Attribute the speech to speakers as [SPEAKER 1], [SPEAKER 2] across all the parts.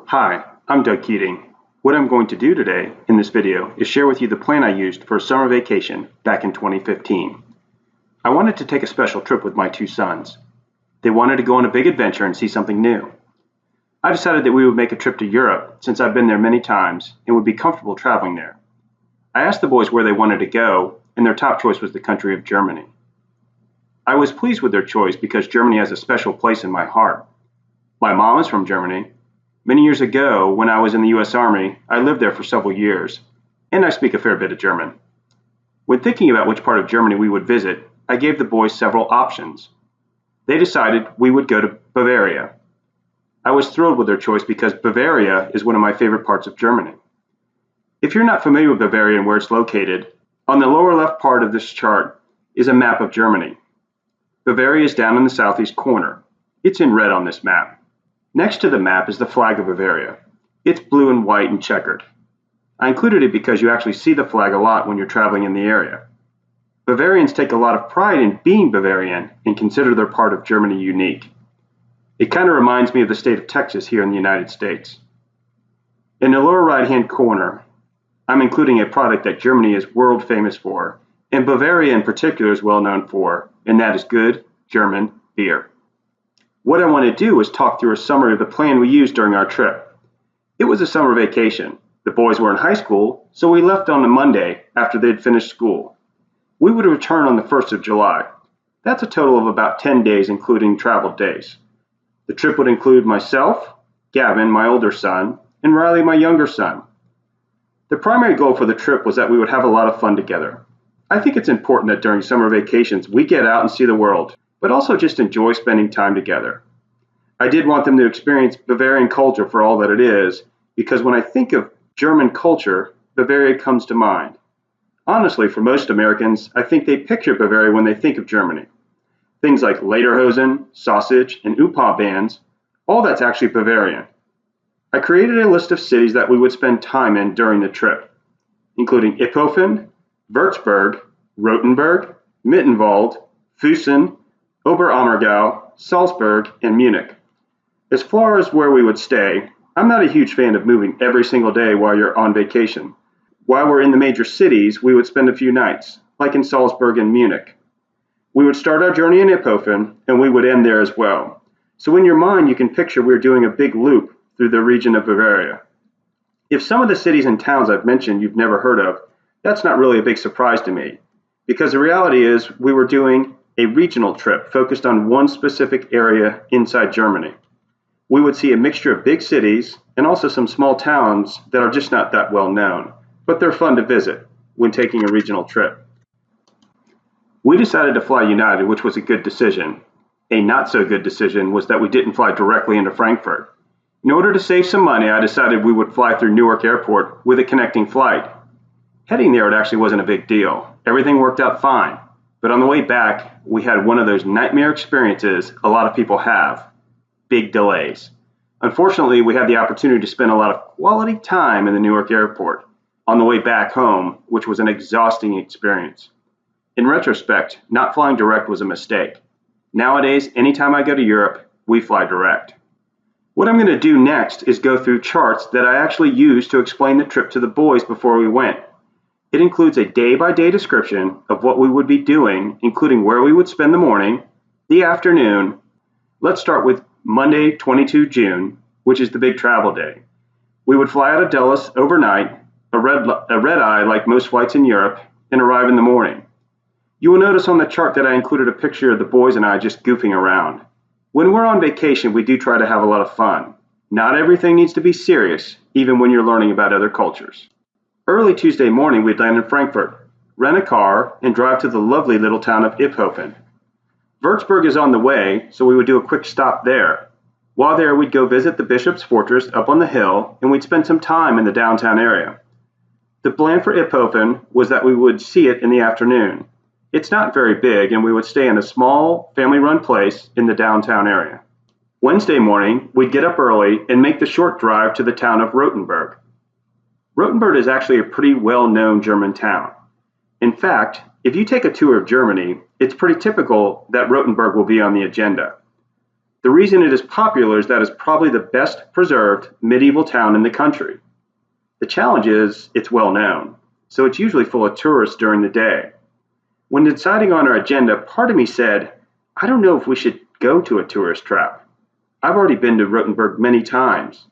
[SPEAKER 1] Hi, I'm Doug Keating. What I'm going to do today in this video is share with you the plan I used for a summer vacation back in 2015. I wanted to take a special trip with my two sons. They wanted to go on a big adventure and see something new. I decided that we would make a trip to Europe since I've been there many times and would be comfortable traveling there. I asked the boys where they wanted to go, and their top choice was the country of Germany. I was pleased with their choice because Germany has a special place in my heart. My mom is from Germany. Many years ago, when I was in the U.S. Army, I lived there for several years, and I speak a fair bit of German. When thinking about which part of Germany we would visit, I gave the boys several options. They decided we would go to Bavaria. I was thrilled with their choice because Bavaria is one of my favorite parts of Germany. If you're not familiar with Bavaria and where it's located, on the lower left part of this chart is a map of Germany. Bavaria is down in the southeast corner. It's in red on this map. Next to the map is the flag of Bavaria. It's blue and white and checkered. I included it because you actually see the flag a lot when you're traveling in the area. Bavarians take a lot of pride in being Bavarian and consider their part of Germany unique. It kind of reminds me of the state of Texas here in the United States. In the lower right-hand corner, I'm including a product that Germany is world famous for, and Bavaria in particular is well known for, and that is good German beer. What I want to do is talk through a summary of the plan we used during our trip. It was a summer vacation. The boys were in high school, so we left on a Monday after they'd finished school. We would return on the 1st of July. That's a total of about 10 days, including travel days. The trip would include myself, Gavin, my older son, and Riley, my younger son. The primary goal for the trip was that we would have a lot of fun together. I think it's important that during summer vacations we get out and see the world, but also just enjoy spending time together. I did want them to experience Bavarian culture for all that it is, because when I think of German culture, Bavaria comes to mind. Honestly, for most Americans, I think they picture Bavaria when they think of Germany. Things like lederhosen, sausage, and UPA bands, all that's actually Bavarian. I created a list of cities that we would spend time in during the trip, including Iphofen, Würzburg, Rothenburg, Mittenwald, Füssen, Oberammergau, Salzburg, and Munich. As far as where we would stay, I'm not a huge fan of moving every single day while you're on vacation. While we're in the major cities, we would spend a few nights, like in Salzburg and Munich. We would start our journey in Iphofen, and we would end there as well. So in your mind, you can picture we're doing a big loop through the region of Bavaria. If some of the cities and towns I've mentioned you've never heard of, that's not really a big surprise to me, because the reality is we were doing a regional trip focused on one specific area inside Germany. We would see a mixture of big cities and also some small towns that are just not that well known, but they're fun to visit when taking a regional trip. We decided to fly United, which was a good decision. A not so good decision was that we didn't fly directly into Frankfurt. In order to save some money, I decided we would fly through Newark Airport with a connecting flight. Heading there, it actually wasn't a big deal. Everything worked out fine. But on the way back, we had one of those nightmare experiences a lot of people have: big delays. Unfortunately, we had the opportunity to spend a lot of quality time in the Newark Airport on the way back home, which was an exhausting experience. In retrospect, not flying direct was a mistake. Nowadays, anytime I go to Europe, we fly direct. What I'm going to do next is go through charts that I actually used to explain the trip to the boys before we went. It includes a day-by-day description of what we would be doing, including where we would spend the morning, the afternoon. Let's start with Monday, 22 June, which is the big travel day. We would fly out of Dulles overnight, a red eye like most flights in Europe, and arrive in the morning. You will notice on the chart that I included a picture of the boys and I just goofing around. When we're on vacation, we do try to have a lot of fun. Not everything needs to be serious, even when you're learning about other cultures. Early Tuesday morning, we'd land in Frankfurt, rent a car, and drive to the lovely little town of Iphofen. Würzburg is on the way, so we would do a quick stop there. While there, we'd go visit the Bishop's Fortress up on the hill, and we'd spend some time in the downtown area. The plan for Iphofen was that we would see it in the afternoon. It's not very big, and we would stay in a small, family-run place in the downtown area. Wednesday morning, we'd get up early and make the short drive to the town of Rothenburg. Rothenburg is actually a pretty well-known German town. In fact, if you take a tour of Germany, it's pretty typical that Rothenburg will be on the agenda. The reason it is popular is that it's probably the best preserved medieval town in the country. The challenge is it's well known, so it's usually full of tourists during the day. When deciding on our agenda, part of me said, I don't know if we should go to a tourist trap. I've already been to Rothenburg many times.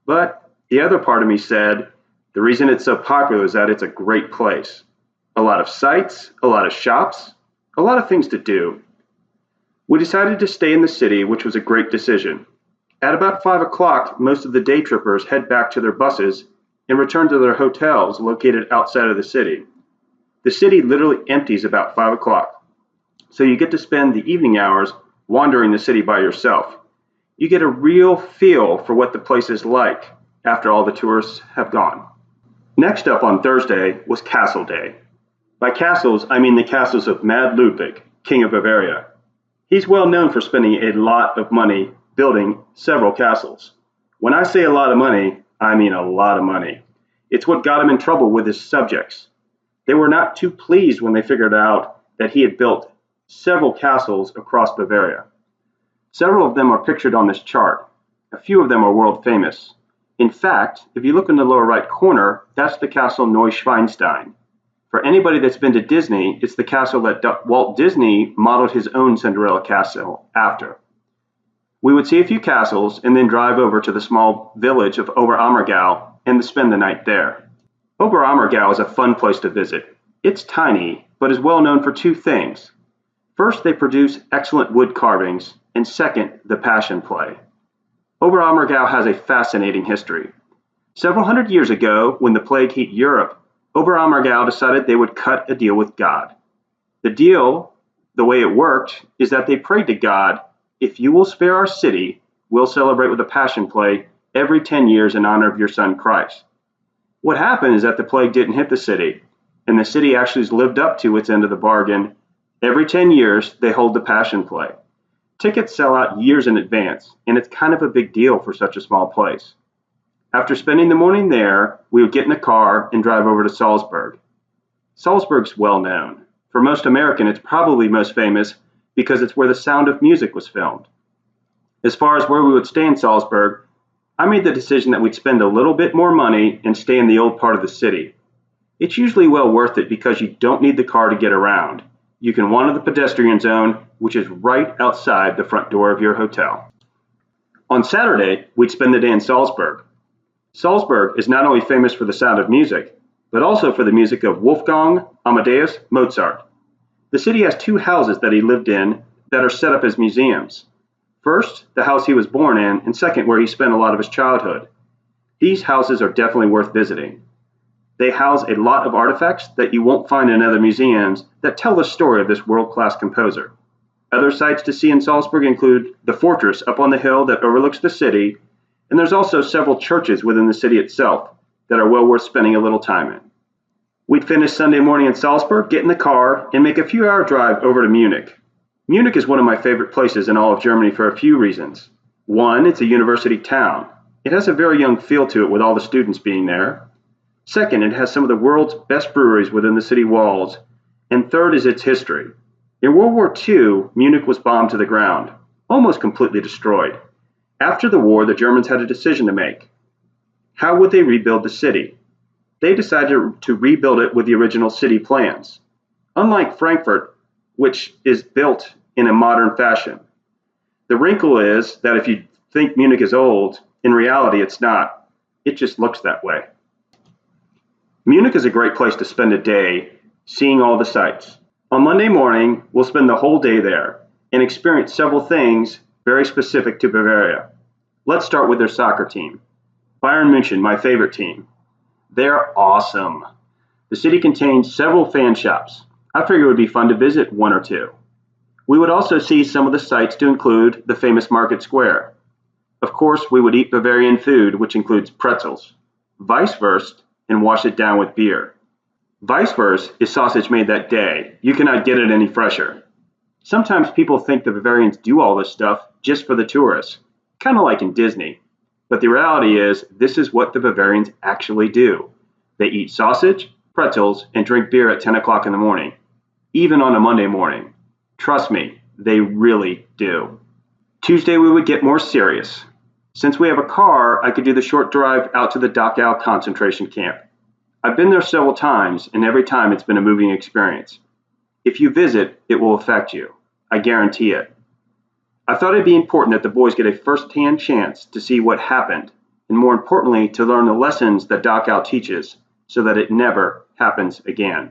[SPEAKER 1] But the other part of me said, the reason it's so popular is that it's a great place. A lot of sights, a lot of shops, a lot of things to do. We decided to stay in the city, which was a great decision. At about 5 o'clock, most of the day trippers head back to their buses and return to their hotels located outside of the city. The city literally empties about 5 o'clock, so you get to spend the evening hours wandering the city by yourself. You get a real feel for what the place is like after all the tourists have gone. Next up on Thursday was Castle Day. By castles, I mean the castles of Mad Ludwig, King of Bavaria. He's well known for spending a lot of money building several castles. When I say a lot of money, I mean a lot of money. It's what got him in trouble with his subjects. They were not too pleased when they figured out that he had built several castles across Bavaria. Several of them are pictured on this chart. A few of them are world famous. In fact, if you look in the lower right corner, that's the castle Neuschwanstein. For anybody that's been to Disney, it's the castle that Walt Disney modeled his own Cinderella castle after. We would see a few castles and then drive over to the small village of Oberammergau and spend the night there. Oberammergau is a fun place to visit. It's tiny, but is well known for two things. First, they produce excellent wood carvings, and second, the Passion Play. Oberammergau has a fascinating history. Several hundred years ago, when the plague hit Europe, Oberammergau decided they would cut a deal with God. The deal, the way it worked, is that they prayed to God, if you will spare our city, we'll celebrate with a Passion Play every 10 years in honor of your son Christ. What happened is that the plague didn't hit the city, and the city actually has lived up to its end of the bargain. Every 10 years, they hold the Passion Play. Tickets sell out years in advance, and it's kind of a big deal for such a small place. After spending the morning there, we would get in the car and drive over to Salzburg. Salzburg's well known. For most Americans, it's probably most famous because it's where The Sound of Music was filmed. As far as where we would stay in Salzburg, I made the decision that we'd spend a little bit more money and stay in the old part of the city. It's usually well worth it because you don't need the car to get around. You can wander the pedestrian zone, which is right outside the front door of your hotel. On Saturday, we'd spend the day in Salzburg. Salzburg is not only famous for The Sound of Music, but also for the music of Wolfgang Amadeus Mozart. The city has two houses that he lived in that are set up as museums. First, the house he was born in, and second, where he spent a lot of his childhood. These houses are definitely worth visiting. They house a lot of artifacts that you won't find in other museums that tell the story of this world-class composer. Other sights to see in Salzburg include the fortress up on the hill that overlooks the city, and there's also several churches within the city itself that are well worth spending a little time in. We'd finish Sunday morning in Salzburg, get in the car, and make a few-hour drive over to Munich. Munich is one of my favorite places in all of Germany for a few reasons. One, it's a university town. It has a very young feel to it with all the students being there. Second, it has some of the world's best breweries within the city walls. And third is its history. In World War II, Munich was bombed to the ground, almost completely destroyed. After the war, the Germans had a decision to make. How would they rebuild the city? They decided to rebuild it with the original city plans. Unlike Frankfurt, which is built in a modern fashion. The wrinkle is that if you think Munich is old, in reality it's not. It just looks that way. Munich is a great place to spend a day seeing all the sights. On Monday morning, we'll spend the whole day there and experience several things very specific to Bavaria. Let's start with their soccer team. Bayern München, my favorite team. They're awesome. The city contains several fan shops. I figured it would be fun to visit one or two. We would also see some of the sights to include the famous market square. Of course, we would eat Bavarian food, which includes pretzels, Weisswurst, and wash it down with beer. Weisswurst is sausage made that day. You cannot get it any fresher. Sometimes people think the Bavarians do all this stuff just for the tourists, kind of like in Disney. But the reality is, this is what the Bavarians actually do. They eat sausage, pretzels, and drink beer at 10 o'clock in the morning, even on a Monday morning. Trust me, they really do. Tuesday we would get more serious. Since we have a car, I could do the short drive out to the Dachau concentration camp. I've been there several times, and every time it's been a moving experience. If you visit, it will affect you. I guarantee it. I thought it'd be important that the boys get a first-hand chance to see what happened, and more importantly, to learn the lessons that Dachau teaches, so that it never happens again.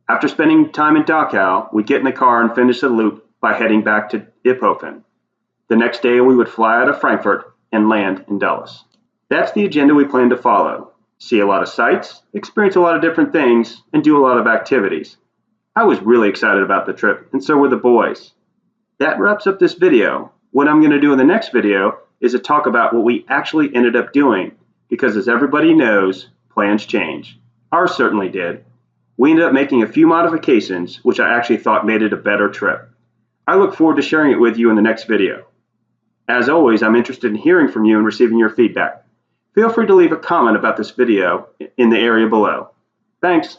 [SPEAKER 1] After spending time in Dachau, we'd get in the car and finish the loop by heading back to Iphofen. The next day we would fly out of Frankfurt and land in Dulles. That's the agenda we plan to follow. See a lot of sights, experience a lot of different things, and do a lot of activities. I was really excited about the trip, and so were the boys. That wraps up this video. What I'm going to do in the next video is to talk about what we actually ended up doing, because as everybody knows, plans change. Ours certainly did. We ended up making a few modifications, which I actually thought made it a better trip. I look forward to sharing it with you in the next video. As always, I'm interested in hearing from you and receiving your feedback. Feel free to leave a comment about this video in the area below. Thanks.